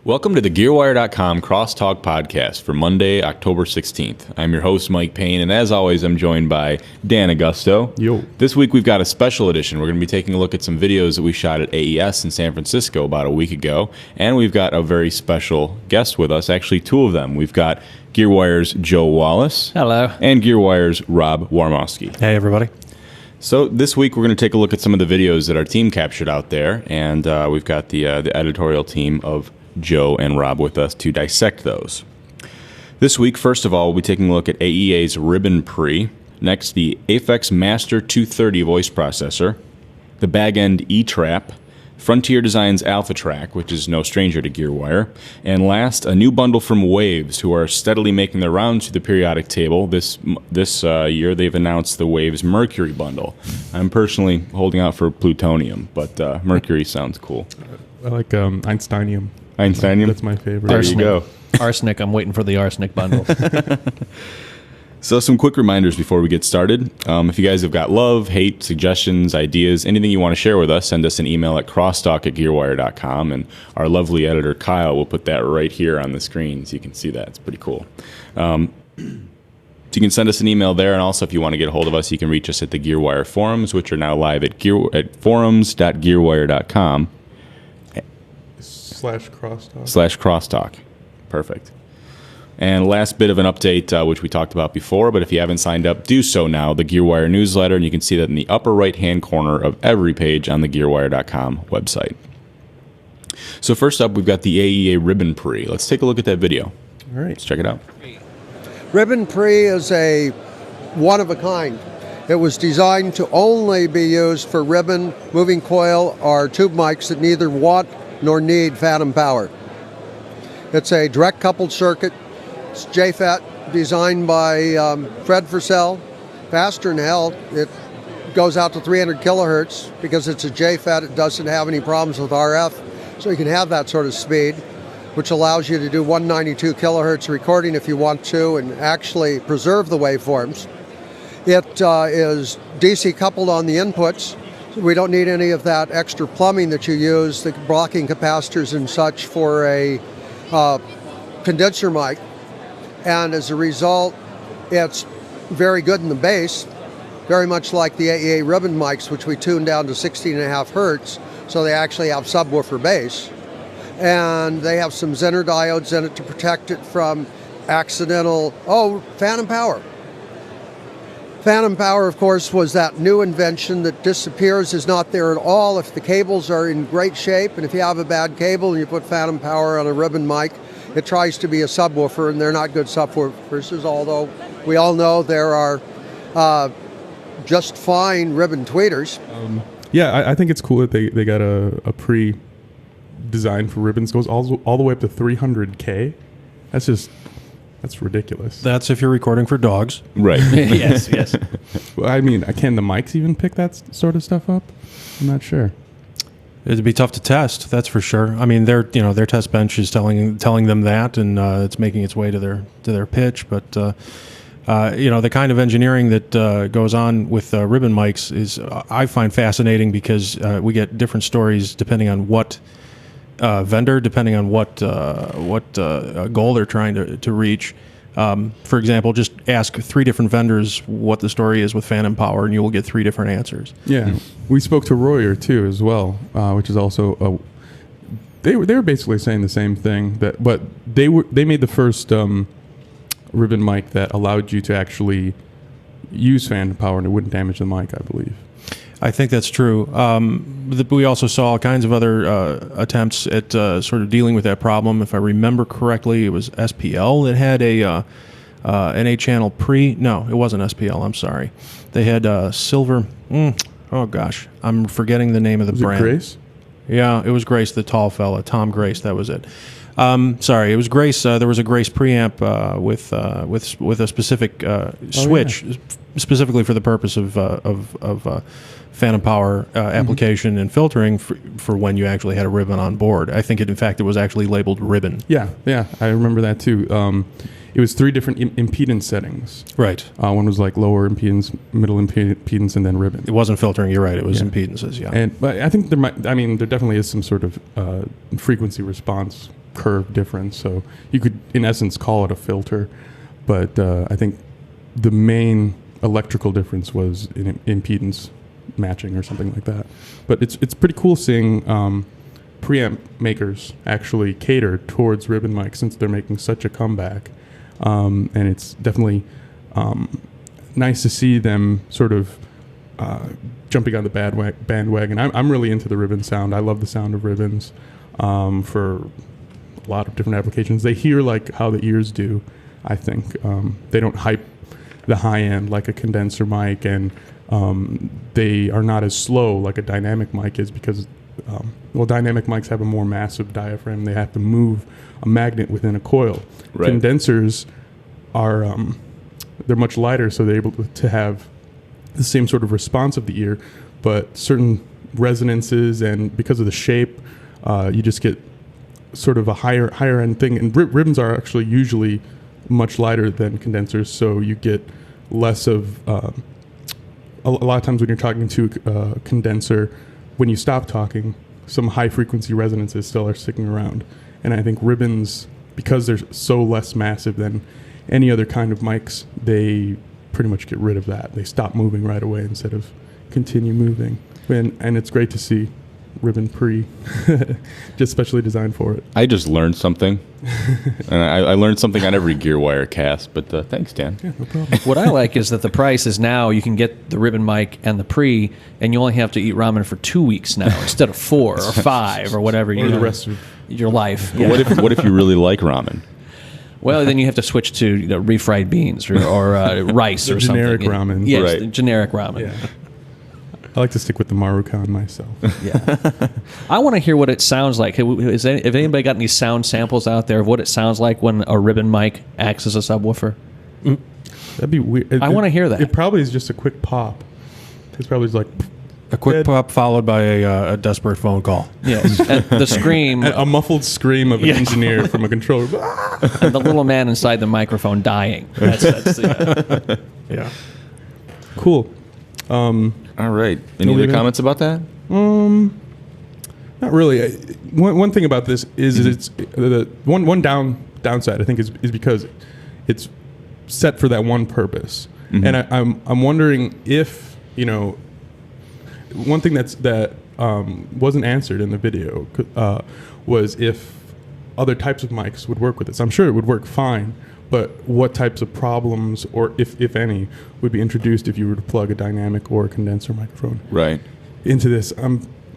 Welcome to the Gearwire.com Crosstalk podcast for Monday, October 16th. I'm your host, Mike Payne, and as always, I'm joined by Dan Augusto. Yo. This week, we've got a special edition. We're going to be taking a look at some videos that we shot at AES in San Francisco about a week ago, and we've got a very special guest with us, actually two of them. We've got Gearwire's Joe Wallace. Hello. And Gearwire's Rob Warmowski. Hey, everybody. So this week, we're going to take a look at some of the videos that our team captured out there, and we've got the editorial team of Joe and Rob with us to dissect those. This week, first of all, we'll be taking a look at AEA's Ribbon Pre, next the Aphex Master 230 voice processor, the Bag-End E-Trap, Frontier Designs AlphaTrack, which is no stranger to Gearwire, and last, a new bundle from Waves, who are steadily making their rounds to the periodic table. This year, they've announced the Waves Mercury Bundle. I'm personally holding out for plutonium, but Mercury sounds cool. I like Einsteinium. Einsteinium? That's my favorite. There you go. Arsenic. I'm waiting for the arsenic bundle. So some quick reminders before we get started. If you guys have got love, hate, suggestions, ideas, anything you want to share with us, send us an email at crosstalk@gearwire.com, and our lovely editor, Kyle, will put that right here on the screen so you can see that. It's pretty cool. So you can send us an email there, and also if you want to get a hold of us, you can reach us at the Gearwire Forums, which are now live at forums.gearwire.com. /crosstalk. Perfect. And last bit of an update, which we talked about before, but if you haven't signed up, do so now, the Gearwire newsletter, and you can see that in the upper right-hand corner of every page on the Gearwire.com website. So first up, we've got the AEA Ribbon Pre. Let's take a look at that video. All right. Let's check it out. Ribbon Pre is a one-of-a-kind. It was designed to only be used for ribbon, moving coil, or tube mics that neither want nor need phantom power. It's a direct coupled circuit. It's JFET, designed by Fred Fursell. Faster than hell. It goes out to 300 kilohertz. Because it's a JFET, it doesn't have any problems with RF, so you can have that sort of speed, which allows you to do 192 kilohertz recording if you want to and actually preserve the waveforms. It is DC coupled on the inputs. We don't need any of that extra plumbing that you use, the blocking capacitors and such, for a condenser mic. And as a result, it's very good in the bass, very much like the AEA Ribbon mics, which we tuned down to 16.5 hertz, so they actually have subwoofer bass. And they have some Zener diodes in it to protect it from accidental, phantom power. Phantom power, of course, was that new invention that disappears, is not there at all if the cables are in great shape. And if you have a bad cable and you put phantom power on a ribbon mic, it tries to be a subwoofer, and they're not good subwoofers, although we all know there are just fine ribbon tweeters. I think it's cool that they got a pre-design for ribbons. Goes all the way up to 300K. That's ridiculous. That's if you're recording for dogs. Right. yes. Well, I mean, can the mics even pick that sort of stuff up? I'm not sure. It'd be tough to test, that's for sure. I mean, their test bench is telling them that, and it's making its way to their pitch. But the kind of engineering that goes on with ribbon mics is I find fascinating, because we get different stories depending on what vendor, depending on what goal they're trying to reach. For example, just ask 3 different vendors what the story is with phantom power, and you will get 3 different answers. Yeah, we spoke to Royer too as well, which is also they were basically saying the same thing, but they made the first ribbon mic that allowed you to actually use phantom power and it wouldn't damage the mic, I believe. I think that's true. We also saw all kinds of other attempts at sort of dealing with that problem. If I remember correctly, it was SPL that had an 8-channel pre. No, it wasn't SPL. I'm sorry. They had silver. Oh gosh, I'm forgetting the name of the brand. Was it Grace? Yeah, it was Grace, the tall fella, Tom Grace. That was it. Sorry, it was Grace. There was a Grace preamp with a specific switch, specifically for the purpose of phantom power application and filtering for when you actually had a ribbon on board. I think in fact it was actually labeled ribbon. Yeah, I remember that too. It was 3 different impedance settings. Right. One was like lower impedance, middle impedance, and then ribbon. It wasn't filtering. You're right. It was impedances. Yeah. But I think there definitely is some sort of frequency response curve difference. So you could, in essence, call it a filter. But I think the main electrical difference was in impedance matching or something like that. But it's pretty cool seeing preamp makers actually cater towards ribbon mics since they're making such a comeback. And it's definitely nice to see them sort of jumping on the bandwagon. I'm really into the ribbon sound. I love the sound of ribbons for a lot of different applications. They hear like how the ears do, I think. They don't hype the high end like a condenser mic, and they are not as slow like a dynamic mic is because, dynamic mics have a more massive diaphragm. They have to move a magnet within a coil. Right. Condensers are, they're much lighter, so they're able to have the same sort of response of the ear, but certain resonances, and because of the shape, you just get sort of a higher end thing. And ribbons are actually usually much lighter than condensers, so you get less of a lot of times when you're talking to a condenser, when you stop talking, some high frequency resonances still are sticking around. And I think ribbons, because they're so less massive than any other kind of mics, they pretty much get rid of that. They stop moving right away instead of continue moving. And it's great to see Ribbon Pre just specially designed for it. I just learned something. And I learned something on every Gearwire cast, but thanks, Dan. Yeah, no problem. What I like is that the price is now you can get the ribbon mic and the Pre, and you only have to eat ramen for 2 weeks now instead of 4 or 5 or whatever Or you the rest of your life. But what if you really like ramen? Well, then you have to switch to refried beans or rice The or something. generic ramen. Yes, Right. the generic ramen. Yeah. I like to stick with the Maruchan myself. Yeah. I want to hear what it sounds like. Have anybody got any sound samples out there of what it sounds like when a ribbon mic acts as a subwoofer? That'd be weird. I want to hear that. It probably is just a quick pop. It's probably just like A quick Dead. pop followed by a desperate phone call. Yes. And the scream, a muffled scream of an Yeah. engineer from a controller. and the little man inside the microphone dying. That's Yeah. Cool. All right. Any other comments about that? Not really. One thing about this is it's the one downside I think is because it's set for that one purpose, and I'm wondering if one thing that wasn't answered in the video was if other types of mics would work with this. I'm sure it would work fine, but what types of problems, or if any, would be introduced if you were to plug a dynamic or a condenser microphone Right. into this?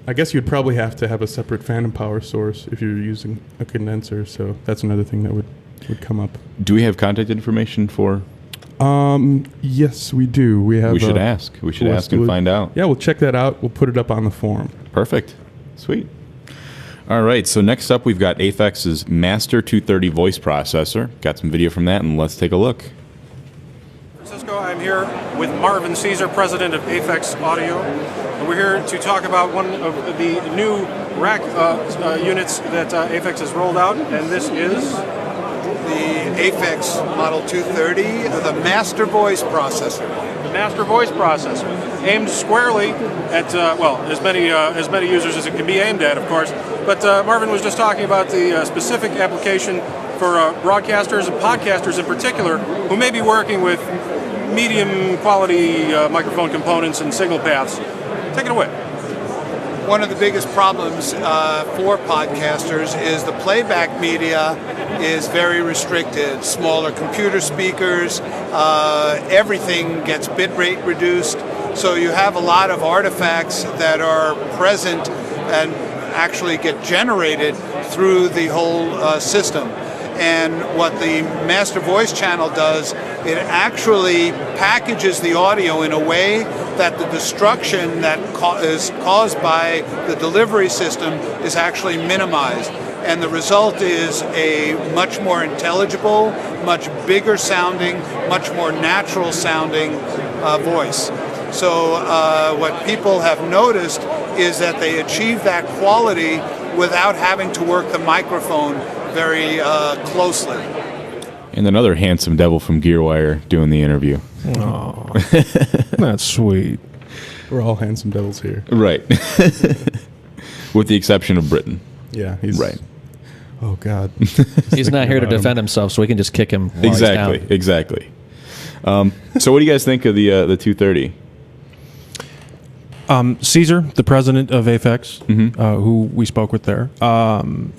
I guess you'd probably have to have a separate phantom power source if you're using a condenser, so that's another thing that would come up. Do we have contact information for? Yes, we do. We have. We should ask. We should ask and find out. Yeah, we'll check that out. We'll put it up on the forum. Perfect. Sweet. All right. So next up, we've got Aphex's Master 230 voice processor. Got some video from that, and let's take a look. Francisco, I'm here with Marvin Caesar, president of Aphex Audio, and we're here to talk about one of the new rack units that Aphex has rolled out, and this is the Aphex Model 230, the Master Voice Processor. the Master Voice Processor, aimed squarely at as many users as it can be aimed at, of course. But Marvin was just talking about the specific application for broadcasters and podcasters in particular, who may be working with medium quality microphone components and signal paths. Take it away. One of the biggest problems for podcasters is the playback media is very restricted. Smaller computer speakers, everything gets bitrate reduced. So you have a lot of artifacts that are present and actually get generated through the whole system. And what the Master Voice channel does, it actually packages the audio in a way that the destruction that is caused by the delivery system is actually minimized. And the result is a much more intelligible, much bigger sounding, much more natural sounding voice. So what people have noticed is that they achieve that quality without having to work the microphone very closely. And another handsome devil from Gearwire doing the interview. Oh, that's sweet. We're all handsome devils here. Right. With the exception of Britain. Yeah, he's Right. Oh God. He's not here to defend himself, so we can just kick him. While he's down. Exactly. So what do you guys think of the 230? Caesar, the president of Aphex, who we spoke with there,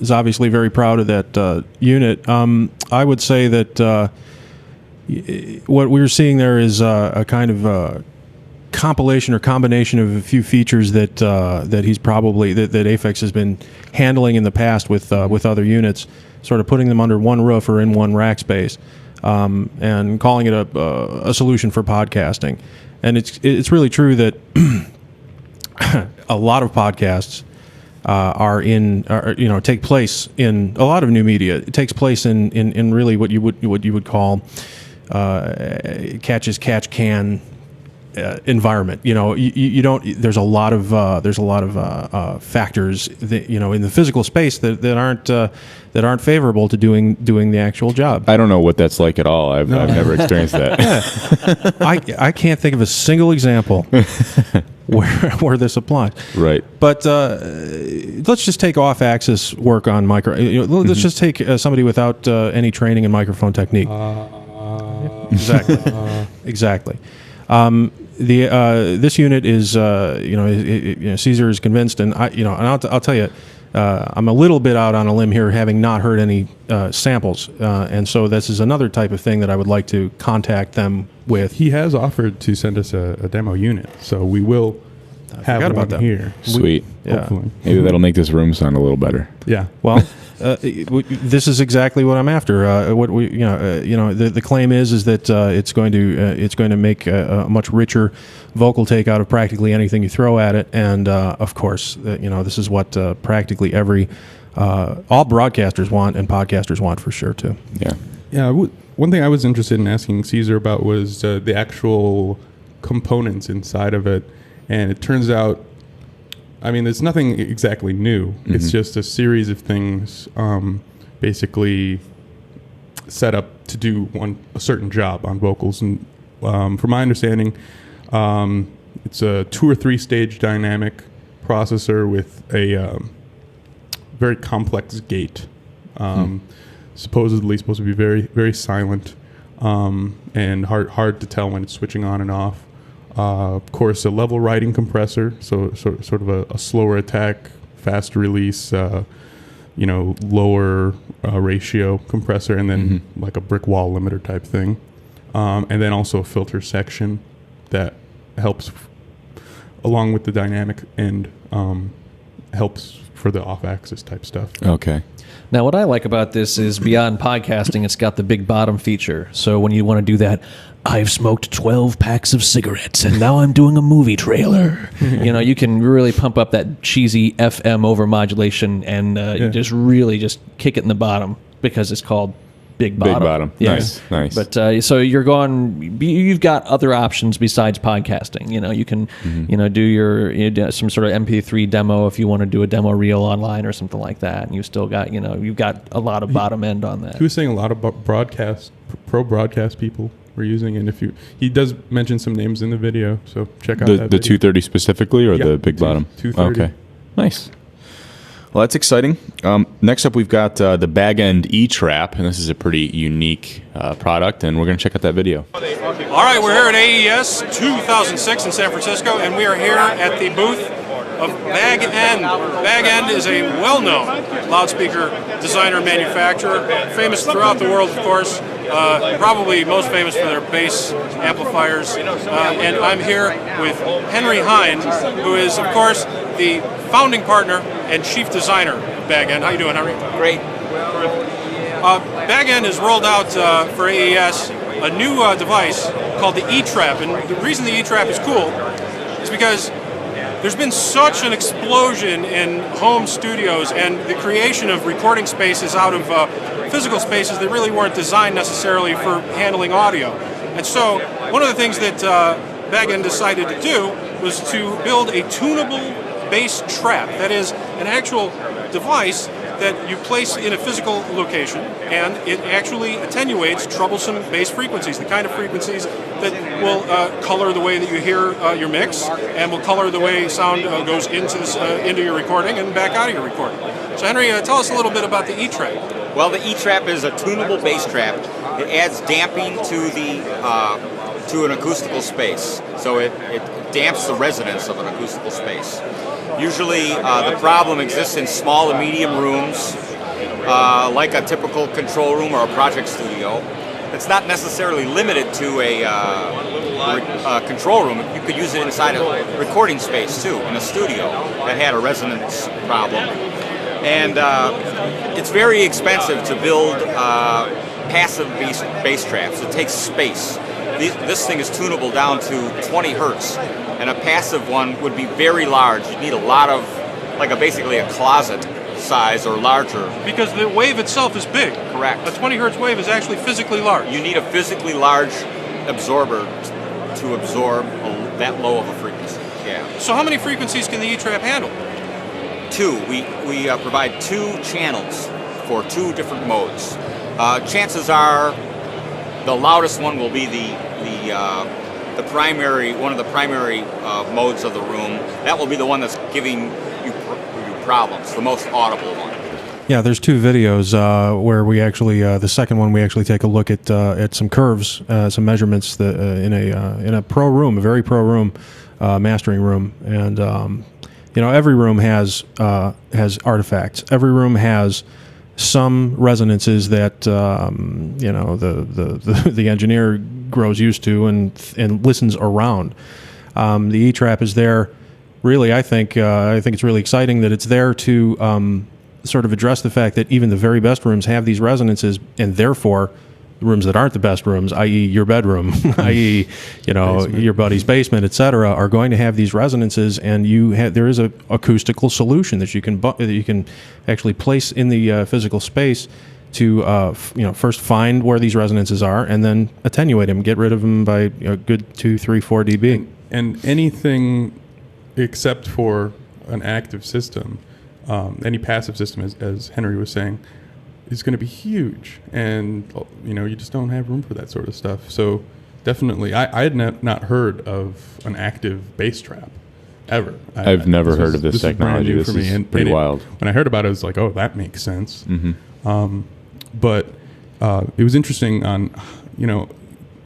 is obviously very proud of that unit. I would say that what we're seeing there is a kind of compilation or combination of a few features that he's probably that Aphex has been handling in the past with other units, sort of putting them under one roof or in one rack space, and calling it a solution for podcasting. And it's really true that a lot of podcasts take place in a lot of new media. It takes place in really what you would call catch as catch can environment. You don't. There's a lot of factors that, in the physical space that aren't favorable to doing the actual job. I don't know what that's like at all. I've never experienced that. I can't think of a single example where this applies. Right. But let's just take off-axis work on micro. Let's just take somebody without any training in microphone technique. Exactly. This unit is Caesar is convinced, and I'll tell you, I'm a little bit out on a limb here, having not heard any samples, and so this is another type of thing that I would like to contact them with. He has offered to send us a demo unit, so we will have one about that. here. Sweet. Hopefully. Maybe that'll make this room sound a little better. Yeah. Well, this is exactly what I'm after. The claim is that it's going to make a much richer vocal take out of practically anything you throw at it, and of course, this is what practically all broadcasters want and podcasters want for sure too. Yeah. Yeah. One thing I was interested in asking Caesar about was the actual components inside of it, and it turns out, there's nothing exactly new. Mm-hmm. It's just a series of things basically set up to do a certain job on vocals. And from my understanding, it's a 2 or 3 stage dynamic processor with a very complex gate. Supposedly supposed to be very, very silent and hard to tell when it's switching on and off. Of course, a level writing compressor, so sort of a slower attack, faster release, lower ratio compressor, and then like a brick wall limiter type thing. And then also a filter section that helps, along with the dynamic end, helps for the off-axis type stuff. Okay. Now, what I like about this is beyond podcasting, it's got the big bottom feature. So when you want to do that, I've smoked 12 packs of cigarettes and now I'm doing a movie trailer. You can really pump up that cheesy FM overmodulation and just kick it in the bottom because it's called Big Bottom. Big Bottom. Yeah. Nice. But so you've got other options besides podcasting. You can do some sort of MP3 demo if you want to do a demo reel online or something like that, and you still got you've got a lot of bottom end on that. He was saying a lot of pro broadcast people were using it. And he does mention some names in the video, so check out the that video. 230 specifically, or the Big Bottom? 230. Okay, nice. Well, that's exciting. Next up, we've got the Bag End E-Trap, and this is a pretty unique product, and we're going to check out that video. All right, we're here at AES 2006 in San Francisco, and we are here at the booth of Bag End. Bag End is a well-known loudspeaker designer and manufacturer, famous throughout the world, of course, probably most famous for their bass amplifiers. And I'm here with Henry Hine, who is, of course, the founding partner and chief designer of Bag End. How you doing, Henry? Great. Bag End has rolled out for AES a new device called the E-Trap, and the reason the E-Trap is cool is because there's been such an explosion in home studios and the creation of recording spaces out of physical spaces that really weren't designed necessarily for handling audio. And so one of the things that Bag End decided to do was to build a tunable bass trap. That is an actual device that you place in a physical location, and it actually attenuates troublesome bass frequencies, the kind of frequencies that will color the way that you hear your mix, and will color the way sound goes into your recording and back out of your recording. So Henry, tell us a little bit about the E-Trap. Well, the E-Trap is a tunable bass trap. It adds damping to an acoustical space, so it damps the resonance of an acoustical space. Usually the problem exists in small and medium rooms, like a typical control room or a project studio. It's not necessarily limited to a control room. You could use it inside a recording space too, in a studio that had a resonance problem. And it's very expensive to build passive bass traps. It takes space. This thing is tunable down to 20 hertz, and a passive one would be very large. You need a lot of, basically a closet size or larger. Because the wave itself is big. Correct. A 20 hertz wave is actually physically large. You need a physically large absorber to absorb that low of a frequency. Yeah. So how many frequencies can the E-Trap handle? 2. We provide 2 channels for 2 different modes. Chances are the loudest one will be the primary, one of the primary modes of the room. That will be the one that's giving you problems, the most audible one. Yeah, there's 2 videos where we actually, the second one we actually take a look at some curves, some measurements in a pro room, a very pro room, mastering room, and every room has artifacts. Every room has some resonances that the engineer grows used to and listens around. The E-Trap is there. Really, I think it's really exciting that it's there to sort of address the fact that even the very best rooms have these resonances, and therefore the rooms that aren't the best rooms, i.e. your bedroom, i.e. your buddy's basement, etc., are going to have these resonances, and there is a acoustical solution that you can actually place in the physical space to first find where these resonances are, and then attenuate them, get rid of them by a good 2, 3, 4 dB. And anything except for an active system, any passive system, as Henry was saying, is going to be huge, and you just don't have room for that sort of stuff. So definitely, I had not heard of an active bass trap ever. I've never heard of this technology. This is pretty wild. When I heard about it, I was like, oh, that makes sense. Mm-hmm. But it was interesting on,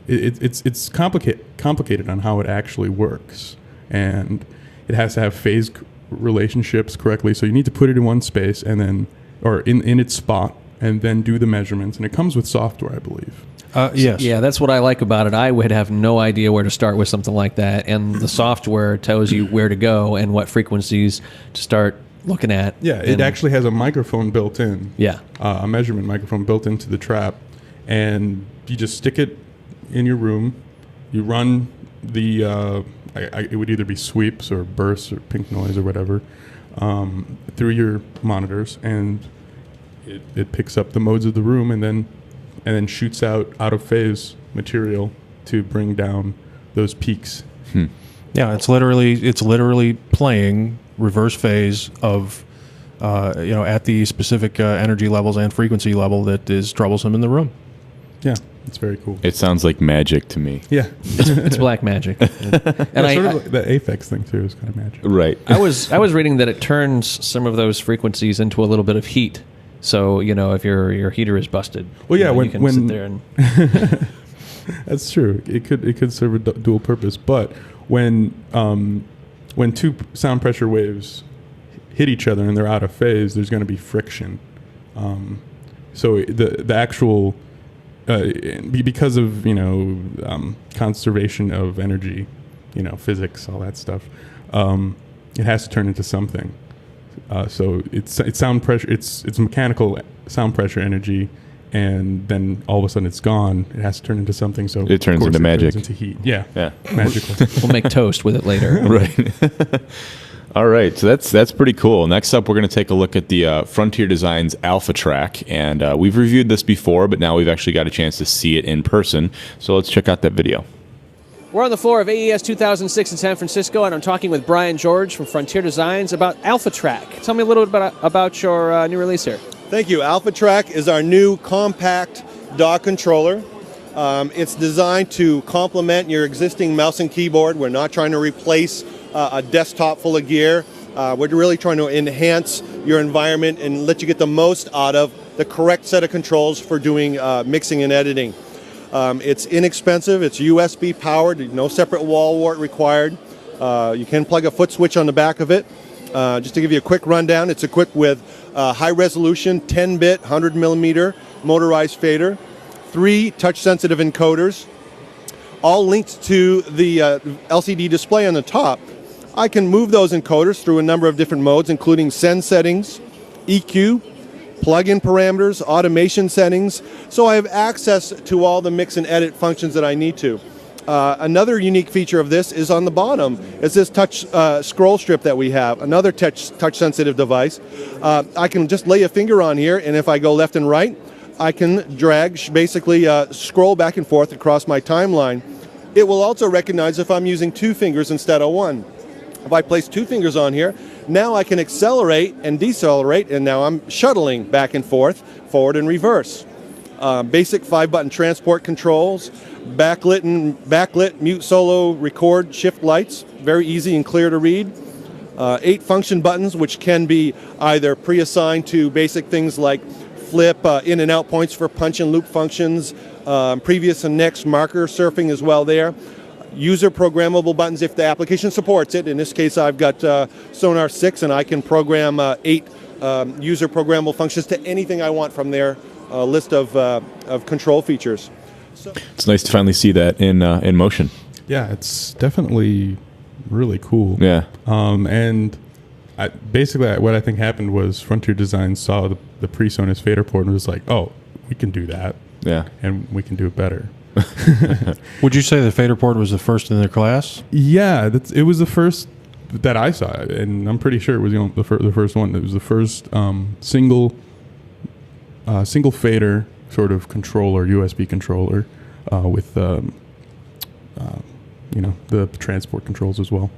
it's complicated on how it actually works, and it has to have phase relationships correctly. So you need to put it in one space and then, or in its spot, and then do the measurements. And it comes with software, I believe. Yes. Yeah, that's what I like about it. I would have no idea where to start with something like that, and the software tells you where to go and what frequencies to start looking at. Yeah, it actually has a microphone built in. Yeah. A measurement microphone built into the trap, and you just stick it in your room. You run the, it would either be sweeps or bursts or pink noise or whatever, through your monitors, and it picks up the modes of the room, and then shoots out of phase material to bring down those peaks. Yeah, it's literally playing reverse phase of at the specific energy levels and frequency level that is troublesome in the room. Yeah, it's very cool. It sounds like magic to me. Yeah, it's black magic. And the Aphex thing too is kind of magic. Right. I was reading that it turns some of those frequencies into a little bit of heat. So if your heater is busted, well, yeah, you can sit there and. That's true. It could serve a dual purpose, but when 2 sound pressure waves hit each other and they're out of phase, there's going to be friction. So the actual because of conservation of energy, physics, all that stuff, it has to turn into something. So it's sound pressure. It's mechanical sound pressure energy, and then all of a sudden it's gone. It has to turn into something. So it turns into magic. Turns into heat. Yeah. Magical. We'll make toast with it later. Right. All right, so that's pretty cool. Next up, we're going to take a look at the Frontier Designs AlphaTrack, and we've reviewed this before, but now we've actually got a chance to see it in person. So let's check out that video. We're on the floor of AES 2006 in San Francisco, and I'm talking with Brian George from Frontier Designs about AlphaTrack. Tell me a little bit about your new release here. Thank you. AlphaTrack is our new compact DAW controller. It's designed to complement your existing mouse and keyboard. We're not trying to replace a desktop full of gear. We're really trying to enhance your environment and let you get the most out of the correct set of controls for doing mixing and editing. It's inexpensive. It's USB powered. No separate wall wart required. You can plug a foot switch on the back of it. Just to give you a quick rundown, it's equipped with high-resolution 10-bit 100mm motorized fader, 3 touch-sensitive encoders, all linked to the LCD display on the top. I can move those encoders through a number of different modes, including send settings, EQ, plug-in parameters, automation settings, so I have access to all the mix and edit functions that I need to. Another unique feature of this is on the bottom. It's this touch scroll strip that we have, another touch-sensitive device. I can just lay a finger on here, and if I go left and right, I can drag, basically scroll back and forth across my timeline. It will also recognize if I'm using 2 fingers instead of 1. If I place 2 fingers on here, now I can accelerate and decelerate, and now I'm shuttling back and forth, forward and reverse. Basic 5-button transport controls, backlit, mute, solo, record, shift lights, very easy and clear to read. 8 function buttons, which can be either pre-assigned to basic things like flip, in and out points for punch and loop functions, previous and next marker surfing as well there. User programmable buttons if the application supports it. In this case, I've got Sonar 6, and I can program 8 user programmable functions to anything I want from their list of control features. It's nice to finally see that in motion. Yeah, it's definitely really cool. Yeah. And basically what I think happened was Frontier Design saw the pre-Sonus fader port and was like, oh, we can do that. Yeah. And we can do it better. Would you say the fader port was the first in their class? Yeah, it was the first that I saw, and I'm pretty sure it was the first one. It was the first single fader sort of controller, USB controller, with the transport controls as well.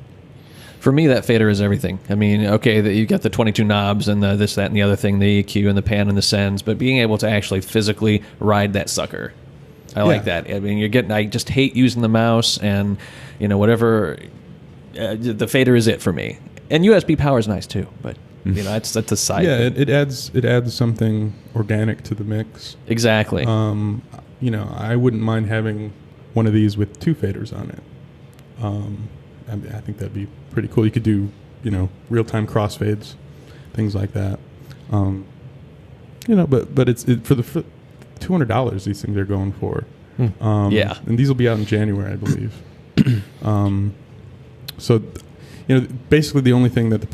For me, that fader is everything. I mean, okay, you got the 22 knobs and the this, that, and the other thing, the EQ and the pan and the sends, but being able to actually physically ride that sucker, I like that. I mean, I just hate using the mouse and, whatever. The fader is it for me. And USB power is nice too, but that's a side. Yeah, it adds something organic to the mix. Exactly. I wouldn't mind having one of these with 2 faders on it. I think that'd be pretty cool. You could do, real-time crossfades, things like that. But it's for the $200 these things are going for. Yeah. And these will be out in January, I believe. So, basically the only thing that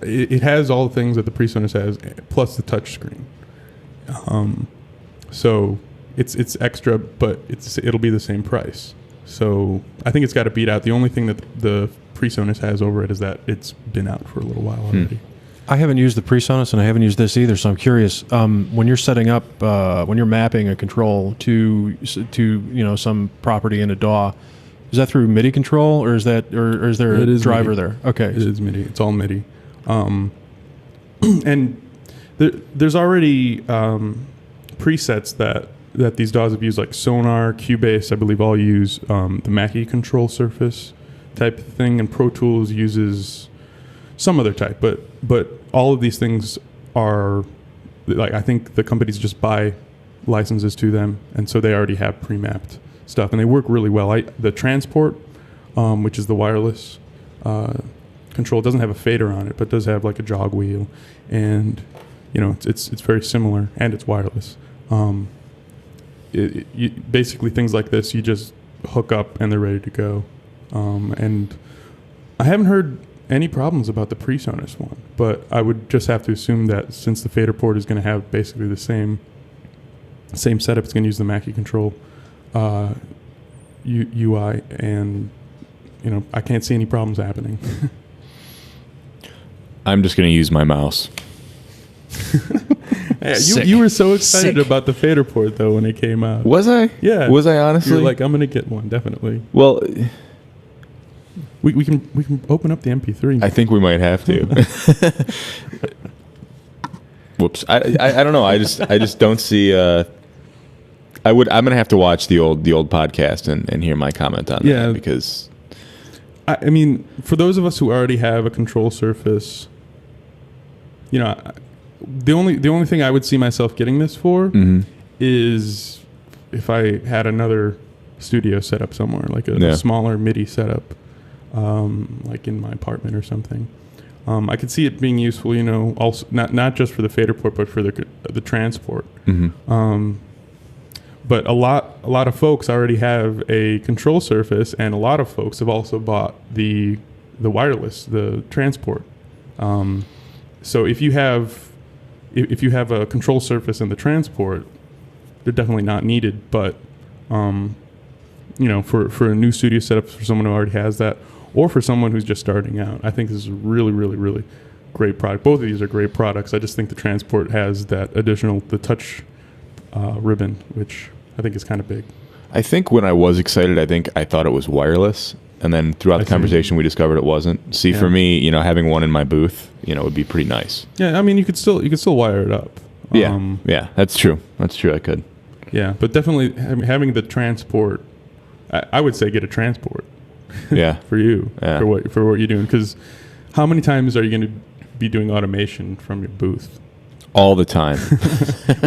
it has all the things that the PreSonus has, plus the touch screen. So it's extra, but it'll be the same price. So I think it's got to beat out. The only thing that the PreSonus has over it is that it's been out for a little while already. I haven't used the PreSonus and I haven't used this either, so I'm curious. When you're setting up, when you're mapping a control to some property in a DAW, is that through MIDI control or is there a driver MIDI. there? Okay, it is MIDI. It's all MIDI, and there's already presets that these DAWs have used, like Sonar, Cubase, I believe, all use the Mackie control surface type of thing, and Pro Tools uses some other type, but all of these things are, like, I think the companies just buy licenses to them, and so they already have pre-mapped stuff, and they work really well. The transport, which is the wireless control, doesn't have a fader on it, but does have like a jog wheel, and it's very similar, and it's wireless. Basically things like this, you just hook up and they're ready to go. And I haven't heard any problems about the PreSonus one, but I would just have to assume that since the fader port is going to have basically the same setup, it's going to use the Mackie control UI, and I can't see any problems happening. I'm just going to use my mouse. You were so excited about the fader port though when it came out. Was I? Yeah. Was I honestly? You're like, I'm going to get one, definitely. Well, we can open up the MP3. I think we might have to. Whoops. I don't know. I just don't see. I'm gonna have to watch the old podcast and hear my comment on that because I mean, for those of us who already have a control surface, you know, the only thing I would see myself getting this for is if I had another studio set up somewhere, like a smaller MIDI setup, like in my apartment or something. I could see it being useful, you know, also not just for the fader port, but for the transport. But a lot of folks already have a control surface, and a lot of folks have also bought the wireless, the transport. So if you have a control surface and the transport, they're definitely not needed. But you know, for a new studio setup, for someone who already has that, or for someone who's just starting out, I think this is a really, really, really great product. Both of these are great products. I just think the transport has that the touch ribbon, which I think is kind of big. I think when I was excited, I thought it was wireless, and then throughout the conversation we discovered it wasn't. For me, you know, having one in my booth, you know, would be pretty nice. Yeah, I mean, you could still wire it up. Yeah, that's true. I could. Yeah, but definitely having the transport, I would say get a transport. Yeah, for you, for what you're doing, because how many times are you going to be doing automation from your booth? All the time.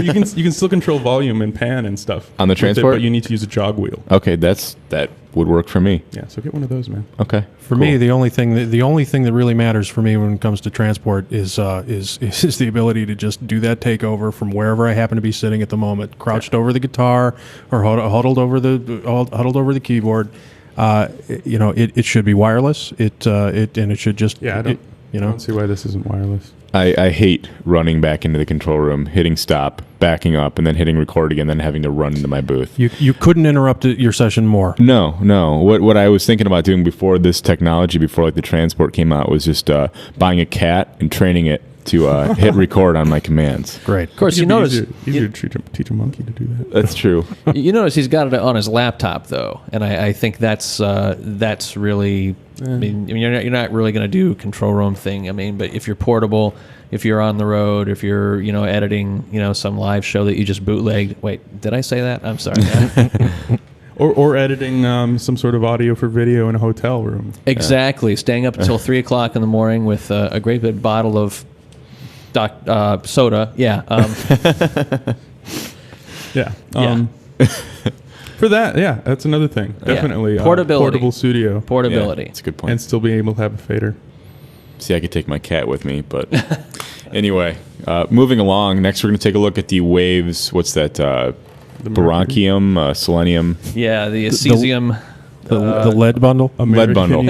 you can still control volume and pan and stuff on the transport, but you need to use a jog wheel. Okay, that would work for me. Yeah, so get one of those, man. Okay. For me, the only thing that really matters for me when it comes to transport is the ability to just do that takeover from wherever I happen to be sitting at the moment, crouched over the guitar or huddled over the keyboard. You know, it should be wireless. It should just I don't see why this isn't wireless. I hate running back into the control room, hitting stop, backing up, and then hitting record again, then having to run into my booth. You couldn't interrupt your session more. No. What I was thinking about doing before this technology, before like the transport came out, was just buying a cat and training it to hit record on my commands. Great. Of course, you notice easier to teach a monkey to do that. That's true. You notice he's got it on his laptop though, and I think that's really. I mean, you're not really going to do control room thing. I mean, but if you're portable, if you're on the road, if you're editing some live show that you just bootlegged. Wait, did I say that? I'm sorry. Or editing some sort of audio for video in a hotel room. Exactly. Staying up until 3 o'clock in the morning with a great big bottle of soda. Yeah. Yeah. For that, that's another thing. Definitely. Portability. Portable studio. Portability. That's a good point. And still being able to have a fader. See, I could take my cat with me, but anyway, moving along. Next, we're going to take a look at the Waves. What's that? Bronchium, selenium. Yeah, the cesium. The lead bundle. Lead bundle.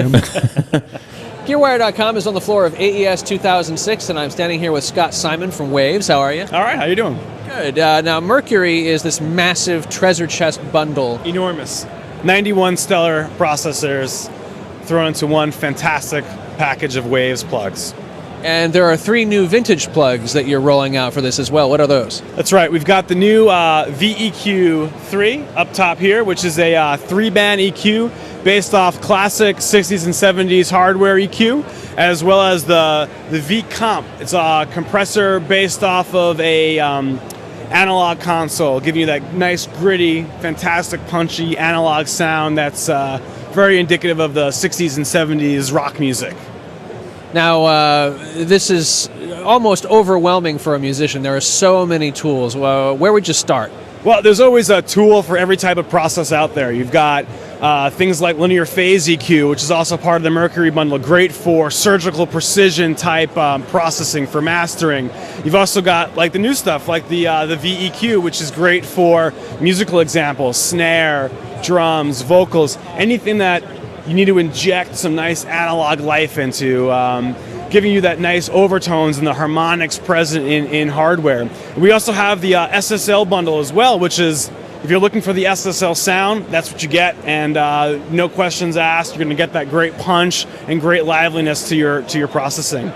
Gearwire.com is on the floor of AES 2006, and I'm standing here with Scott Simon from Waves. How are you? All right, how you doing? Good. Now, Mercury is this massive treasure chest bundle. Enormous. 91 stellar processors thrown into one fantastic package of Waves plugs. And there are 3 new vintage plugs that you're rolling out for this as well. What are those? That's right. We've got the new VEQ3 up top here, which is a 3-band EQ based off classic 60s and 70s hardware EQ, as well as the V-Comp. It's a compressor based off of a analog console, giving you that nice, gritty, fantastic, punchy analog sound that's very indicative of the 60s and 70s rock music. Now, this is almost overwhelming for a musician. There are so many tools. Well, where would you start? Well, there's always a tool for every type of process out there. You've got things like linear phase EQ, which is also part of the Mercury Bundle, great for surgical precision type processing for mastering. You've also got like the new stuff, like the VEQ, which is great for musical examples, snare, drums, vocals, anything that you need to inject some nice analog life into, giving you that nice overtones and the harmonics present in hardware. We also have the SSL bundle as well, which is, if you're looking for the SSL sound, that's what you get, and no questions asked. You're going to get that great punch and great liveliness to your processing.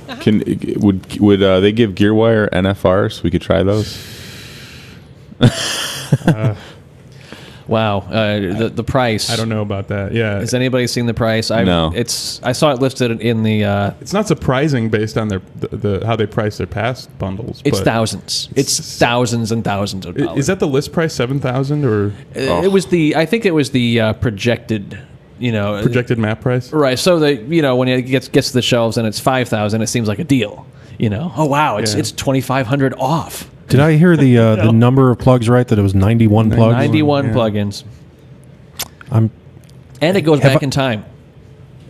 Would they give Gearwire NFRs? We could try those. Wow, the price. I don't know about that. Yeah, Has anybody seen the price? No. I saw it listed in the. it's not surprising based on the how they price their past bundles. It's but thousands. It's thousands and thousands of dollars. Is that the list price, 7,000 or It was the. I think it was the projected. projected map price? Right. So that when it gets to the shelves and it's 5,000, it seems like a deal. Oh wow, it's 2,500 off. Did I hear the number of plugs right? That it was 91 plugs. 91 yeah. plugins. I'm. And it goes back in time.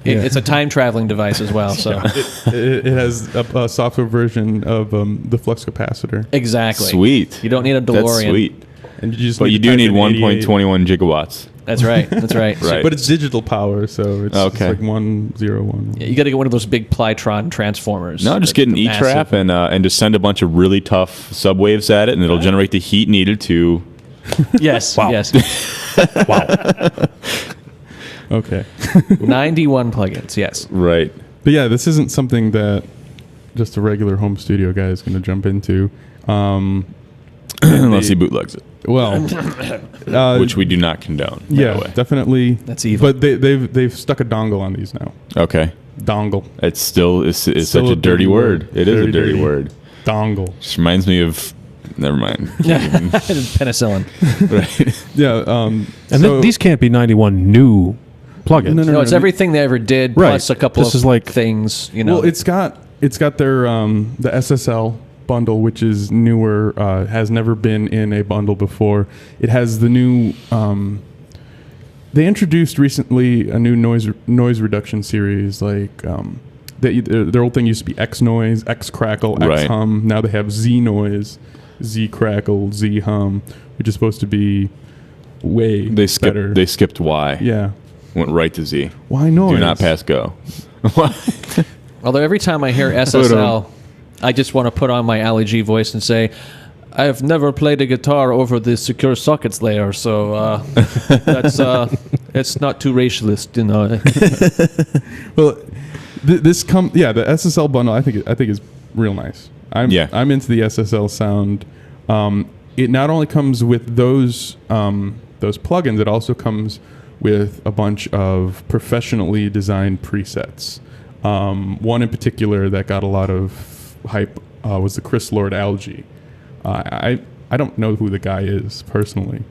It's a time traveling device as well. So It has a software version of the flux capacitor. exactly. Sweet. You don't need a DeLorean. That's sweet. And you just But you to do type need in 1.21 gigawatts. That's right. That's right. Right. But it's digital power, so it's Okay. like 101. Yeah, you got to get one of those big Plytron transformers. No, just get an E-trap and just send a bunch of really tough subwaves at it, and it'll generate the heat needed to. Yes. Yes. Okay. 91 plugins. Yes. Right. But yeah, this isn't something that just a regular home studio guy is going to jump into. Unless he bootlegs it, Well, which we do not condone. by the yeah, way. definitely. That's evil. But they've stuck a dongle on these now. Okay. Dongle. It's still it's Still such a dirty word. It is a dirty word. Dongle. Just reminds me of. Never mind. Penicillin. Right. Yeah. And these can't be 91 new plugins. No, it's everything they ever did Right. plus a couple This of is like- things. Well, it's got their the SSL bundle, which is newer, has never been in a bundle before. It has the new. They introduced recently a new noise reduction series. Like their old thing used to be X noise, X crackle, X Right. hum. Now they have Z noise, Z crackle, Z hum, which is supposed to be way better. They skipped Y. Yeah. Went right to Z. Why noise? Do not pass go. Although every time I hear SSL, I just want to put on my Ali G voice and say, I have never played a guitar over the secure sockets layer, so that's it's not too racialist, Well, the SSL bundle I think is real nice. I'm into the SSL sound. It not only comes with those plugins, it also comes with a bunch of professionally designed presets. One in particular that got a lot of hype was the Chris Lord Algae. I don't know who the guy is personally.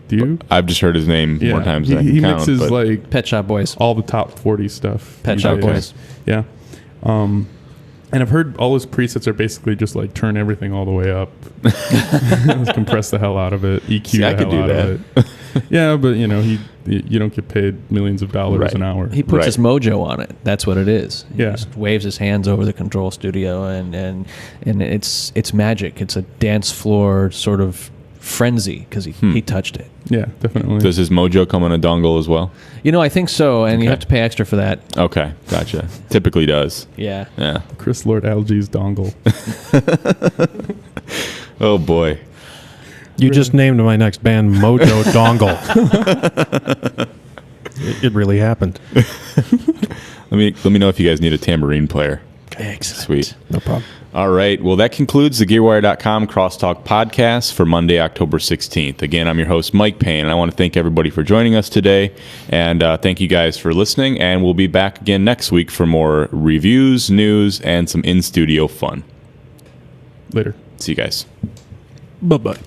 Do you? I've just heard his name more times than I can he count. mixes but like Pet Shop Boys. all the top 40 stuff. Pet these Shop days. Boys. Yeah. And I've heard all his presets are basically just like turn everything all the way up, just compress the hell out of it, EQ See, I the could hell do out of it. Yeah, but you don't get paid millions of dollars an hour. He puts his mojo on it. That's what it is. He Yeah. just waves his hands over the control studio, and it's magic. It's a dance floor sort of frenzy because he touched it. Yeah, definitely. Does his mojo come on a dongle as well? I think so, and you Okay. have to pay extra for that. Okay, gotcha. Typically does. Yeah. Yeah. Chris Lord Algae's dongle. Oh boy. You just named my next band Mojo Dongle. It really happened. Let me know if you guys need a tambourine player. Excellent. Sweet. No problem. All right. Well, that concludes the Gearwire.com Crosstalk podcast for Monday, October 16th. Again, I'm your host, Mike Payne, and I want to thank everybody for joining us today. And thank you guys for listening. And we'll be back again next week for more reviews, news, and some in-studio fun. Later. See you guys. Bye-bye.